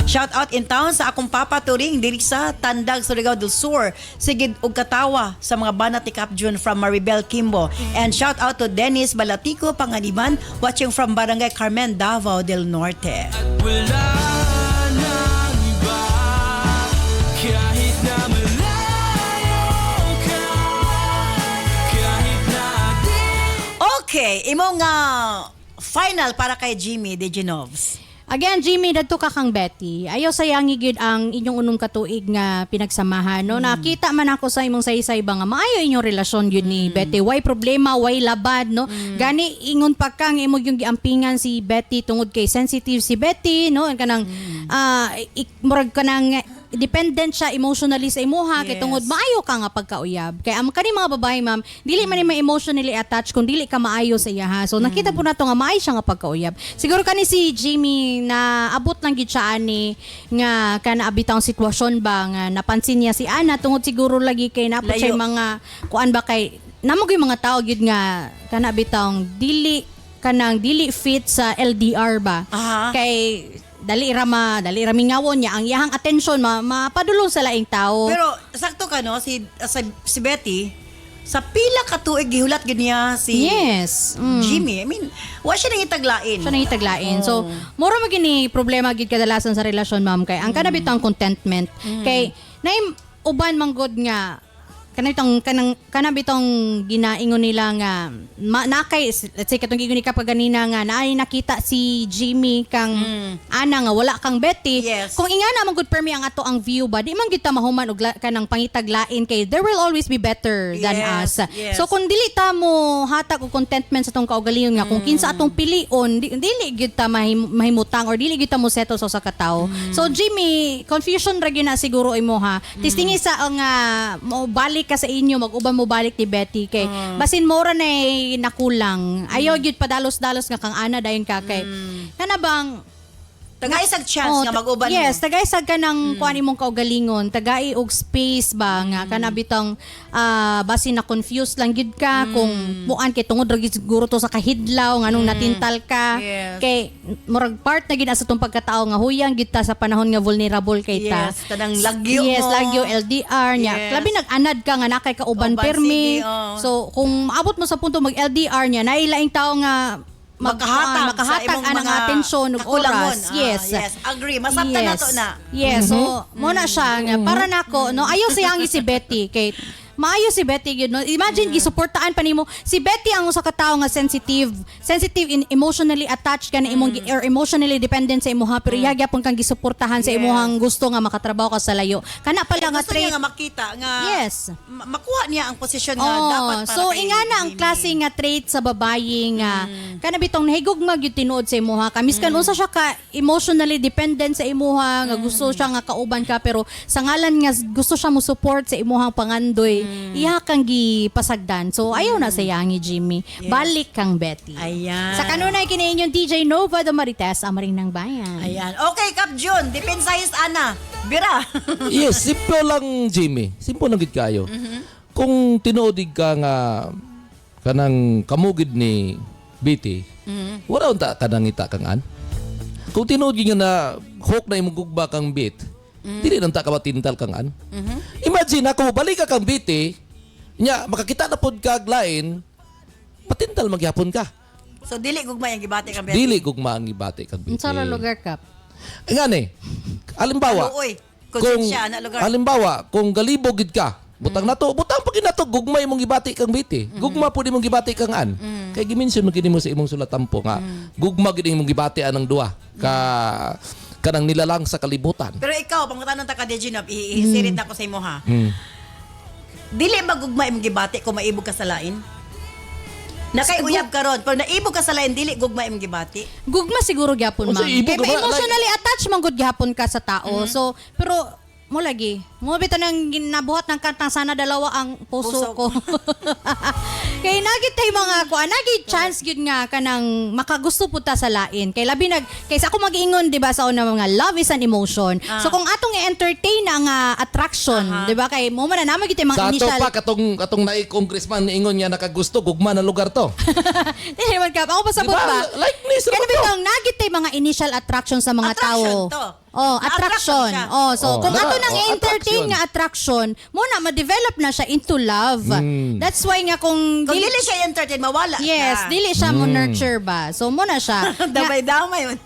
Shout out in town sa akong Papa Turing diri sa Tandag, Surigao del Sur. Sigid og katawa sa mga banat ni Cap June from Maribel Kimbo. And shout out to Dennis Balatico Panganiban watching from Barangay Carmen, Davao del Norte. Okay, imo nga final para kay Jimmy Degenovs. Again, Jimmy, dadto ka kang Betty. Ayaw sayangi gyud ang inyong unong katuig nga pinagsamahan. No? Nakita man ako sa imong saysay ba nga maayo inyong relasyon gyud ni Betty. Why problema, why labad, no? Gani ingon pa kang imo yung giampingan si Betty tungod kay sensitive si Betty, no? Kanang murag kanang dependent siya emotionally sa imuha kay tungod maayo ka nga pagkauyab. Kay am kani mga babae, ma'am, dili man ni emotionally attached kung dili ka maayo sa iya ha. So nakita po nato nga maayo siya nga pagkauyab. Siguro kani si Jimmy na abot lang gid siya ani nga kana abitang sitwasyon ba nga napansin niya si Ana tungod siguro lagi kay napod siya mga kuan ba kay namo gyud mga tao gyud nga kana bitang dili fit sa LDR ba. Kay dali rami ngawon niya ang iyahang atensyon mapadulong sa laing tao. Pero sakto ka no si Betty sa pila ka tuig gihulat gid niya si Jimmy. I mean, wa siya nang itaglain. So, mura magini problema gid kadalasan sa relasyon, ma'am, kay ang kanabitang contentment. Kay naim uban manggod nga kanabitong ginaingon nila nga nakay let's say katong gigon ni ka ganina nga naay nakita si Jimmy kang ana nga wala kang Betty. Kung ingana man gud permi ang ato ang view ba di man gid ta mahuman og kanang pangitaglain kay there will always be better than us. So kung dili ta mo hatag og contentment sa tong kaugalingon nga kung kinsa atong pilion dili gid ta mahimutang or dili gid ta mo settle sa usa ka tawo. So Jimmy, confusion ra gyud na siguro imo ha. Tistingi sa nga mo balik ka sa inyo, mag-uban mo balik ni Betty kay basin mora na nakulang. Ayaw gyud padalos-dalos nga kang ana dayon ka kay kana bang tagaisag chance nga mag-uban mo. Yes, tagaisag ka ng kuan imong kaugalingon, tagai og space ba nga kana bitang basin na confused lang gyud ka kung muan kay tungod ra gyud siguro to sa kahidlaw nganong natintal ka. Kay murag part na gyud sa tong pagkatao nga huyang gyud ta sa panahon nga vulnerable kay ta. Yes, kanang lagyo mo. Yes, lagyo LDR nya. Labi nag-anad ka nga nakay ka uban permi. So kung maabot mo sa punto mag LDR nya, nailaing tao nga makahatag ang atensyon ug oras. Yes, agree. Masabtan nato na. Yes, so mo na siya nga para nako no ayaw siyangi si Betty kay maayo si Betty yun, no? Imagine gisuportaan pa nimo si Betty ang usa ka tawo nga sensitive in emotionally attached ka na imong or emotionally dependent sa imuha pero iya gyapon kang gisuportahan sa imuhang gusto nga makatrabaho ka sa layo. Kana pala nga Gusto trait. niya nga makita nga Yes. makuha niya ang posisyon nga Oh, dapat para so kay ingana ang Jimmy. klase nga trait sa babae nga kana bitong nahigugmag yung tinuod sa imuha ka miskan unsa siya ka emotionally dependent sa imuha nga gusto siya nga kauban ka pero sa ngalan nga gusto siya mo support sa imuhang pangandoy iya kang gipasagdan so ayaw na sa yangi Jimmy balik kang Betty. Ayan. Sa kanunay kini inyong DJ Nova do Marites amaring ng bayan. Ayan. Okay, Kap Jun, depensahis ana. Bira. Yes, simple lang Jimmy. Simple lang gid kayo. Kung tinuodig ka nga kanang kamugid ni Betty, wala unta kanang ita kang an. Kung tinuodig nga na hok na imong gugba kang bit, dili nang ta ka matintal kang an. Imagine ako balik ka kang Betty, nya makakita na pod kag lain, patintal magyapon ka. So dili gugma yang gibati ka Betty. Dili gugma ang ibate kag Betty. Unsa ra lugar Kap? Ngani, halimbawa, Aluoy. kung Konsensya na lugar. halimbawa, kung galibog gid ka, butang pag nato, gugma imong gibati kang Betty. Gugma pud imong gibati kang an. Kay gimension mo gid mo sa imong sulatampo nga gugma gid imong gibati anang duha ka kanang nilalang sa kalibutan. Pero ikaw, pangutanon ta ka Dejinop, ihisirit na ko sa imo ha. Dili magugma imong gibati kung maibog ka sa lain. Nakay uyab ka ron. Pero naibog ka sa lain, dili gugma imong gibati. Gugma siguro gyapon O, ma'am. so, ibog Kaya ka ba? emotionally attached man gud gyapon ka sa tao. So pero mo lagi. Mo bitaw nang ginabuhat ng kantang sana dalawa ang puso ko. Kay nagit tay mga ko, nagit chance gyud nga kanang makagusto pud ta sa lain. Kay labi kaysa ako mag-ingon di ba sa una mga love is an emotion. So kung atong i-entertain ang attraction, di ba kay mo man na gyud tay mga Sa ato initial. pa katong naay congressman ingon niya nakagusto gugma na lugar to. Dili man ka ako pasabot Diba? ba? Likeness Kaya naman to. bitong nagit tay mga initial attraction sa mga Attraction tao. to. Oh, Na-attraction attraction. siya. Oh, so kung diba? ato nang Oh, entertain attraction. nga attraction, mo na ma-develop na siya into love. That's why nga kung Kung dili siya entertain, mawala Yes, ka. dili siya mo nurture ba. So mo na siya. Damay-damay.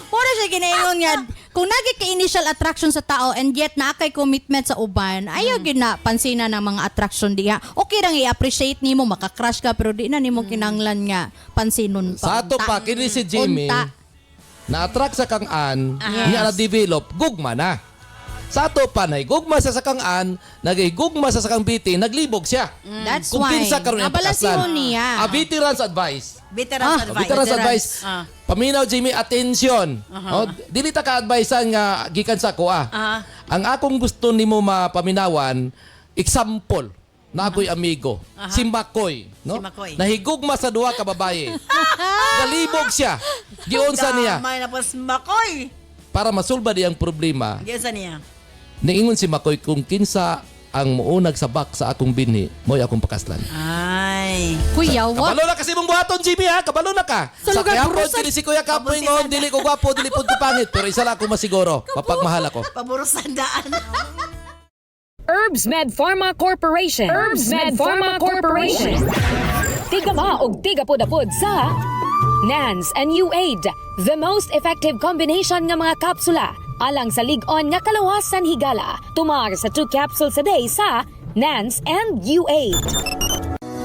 Mo na siya ginaingon nga kung nagit ka initial attraction sa tao and yet na kay commitment sa uban, ayaw gyud na pansina ng mga attraction diha. Okay ra nga i-appreciate nimo maka-crush ka pero di na nimo kinanglan nga pansinon pa. Sa ato pa kini si Jimmy Unta. na-attract sa kang an, niya na-develop, gugma na. Sa ato pa na gugma sa sakang an, nagigugma sa sakang Betty, naglibog siya. That's Kung why. kinsa karon ang Nabalansiho pakaslan. niya. A veteran's advice. Veterans advice. Veteran's advice. Paminaw Jimmy, attention. Oh, dili ta ka advisean nga gikan sa ko Ang akong gusto nimo mapaminawan, example. Na ako'y amigo, si Makoy, no? Si Makoy. Nahigugma sa duha ka babae. Galibog siya. Giunsa niya Damay na po Makoy. para masulba di ang problema. Giunsa niya. Niingon si Makoy kung kinsa ang muunag sa bak sa akong binhi, mo'y akong pakaslan. Ay. Kuya, what? Kabalo na kasi mong buhaton, Jimmy, ha? Kabalo na ka. Sa Sa lugar kayapon, purusan. dili si Kuya Kapo ingon, dili ko gwapo, dili po ko pangit. Pero isa lang ako masiguro, papagmahal ako. Paburusan daan. Herbs Med Pharma Corporation. Herbs Med Pharma Corporation. Tigama og tigapod-apod sa NANS and U8, the most effective combination nga mga kapsula alang sa lig-on nga kalawasan higala. Tumar sa 2 capsules a day sa NANS and U8.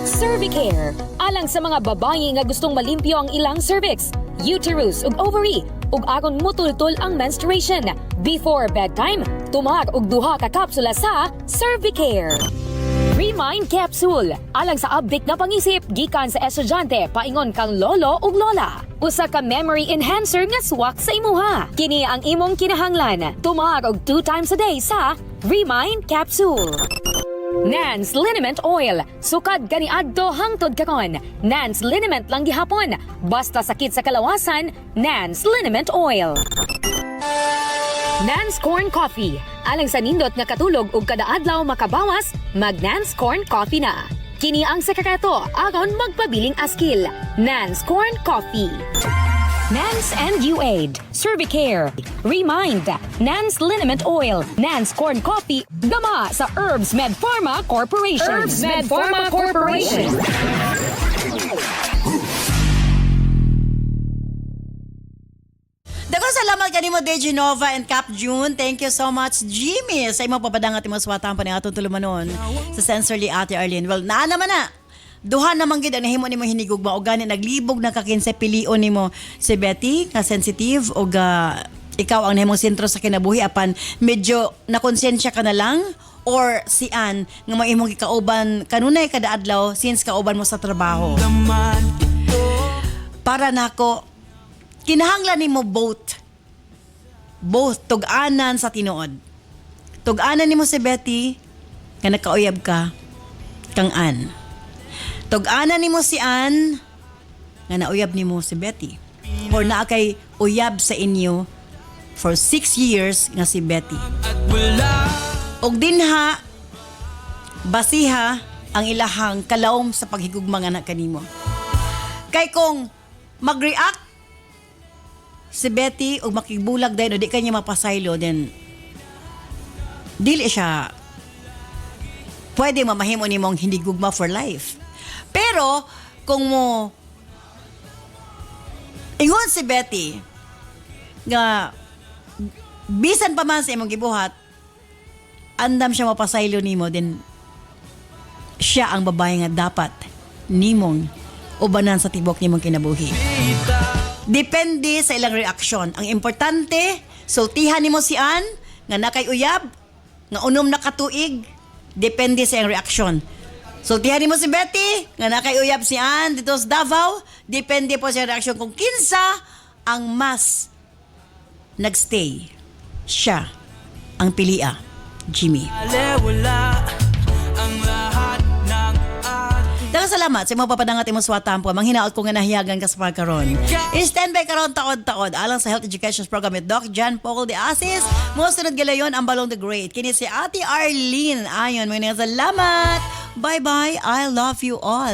Cervicare, alang sa mga babae nga gustong malimpyo ang ilang cervix, uterus ug ovary, ug aron mutultol ang menstruation. Before bedtime, tumar og duha ka kapsula sa Cervicare. Remind Capsule, alang sa update na pangisip gikan sa estudyante paingon kang lolo ug lola. Usa ka memory enhancer nga swak sa imuha. Kini ang imong kinahanglan. Tumar og 2 times a day sa Remind Capsule. Nance Liniment Oil. Sukad gani adto hangtod karon. Nance Liniment lang gihapon. Basta sakit sa kalawasan, Nance Liniment Oil. Nance Corn Coffee. Alang sa nindot nga katulog ug kada adlaw makabawas, mag Nance Corn Coffee na. Kini ang sekreto aron magpabiling askil. Nance Corn Coffee. Nance and U8, Cervicare, Remind, Nance Liniment Oil, Nance Corn Coffee, gama sa Herbs Med Pharma Corporation. Herbs Med Pharma Corporation. Daghang Salamat kanimo De Genova and Cap June. Thank you so much Jimmy sa imong papadangat imong swatan pa ni atong tulumanon sa Sensorly Ate Arlene. Well, naa naman na. Duha naman gid ang nahimo nimo hinigugma o gani naglibog na ka 15 pilion nimo si Betty nga sensitive o ikaw ang nahimong sentro sa kinabuhi apan medyo nakonsensya ka na lang or si Ann nga may imong gikauban kanunay kada adlaw since kauban mo sa trabaho. Para nako kinahanglan nimo both tug-anan sa tinuod. Tug-anan nimo si Betty nga nakauyab ka kang Ann. Tug-anan nimo si Ann nga nauyab nimo si Betty. Or naa kay uyab sa inyo for 6 years nga si Betty. Og dinha basiha ang ilahang kalawom sa paghigugma nga na kanimo. Kay kung mag-react si Betty o makibulag dahil o di kanya mapasaylo, then dili siya pwede mamahimo ni mong hindi gugma for life. Pero kung mo ingon si Betty nga bisan pa man sa imong gibuhat andam siya mapasaylo nimo, then siya ang babae nga dapat nimong ubanan sa tibok nimong kinabuhi. Depende sa ilang reaksyon. Ang importante, sultihan nimo si Ann nga nakay uyab, nga unom na katuig, depende sa iyang reaksyon. Sultihan nimo si Betty nga nakay uyab si Ann dito sa Davao, depende po sa iyang reaksyon kung kinsa ang mas nagstay. Siya ang pilia, Jimmy. Daghang salamat sa mga papadangat imong swatan po. Manghinaot ko nga nahiyagan ka sa pagkaron. I-stand by karon taod-taod alang sa health education program with Doc John Paul de Asis. Mo sunod galayon ang Balong the Great. Kini si Ate Arlene. Ayon, mga salamat. Bye-bye. I love you all.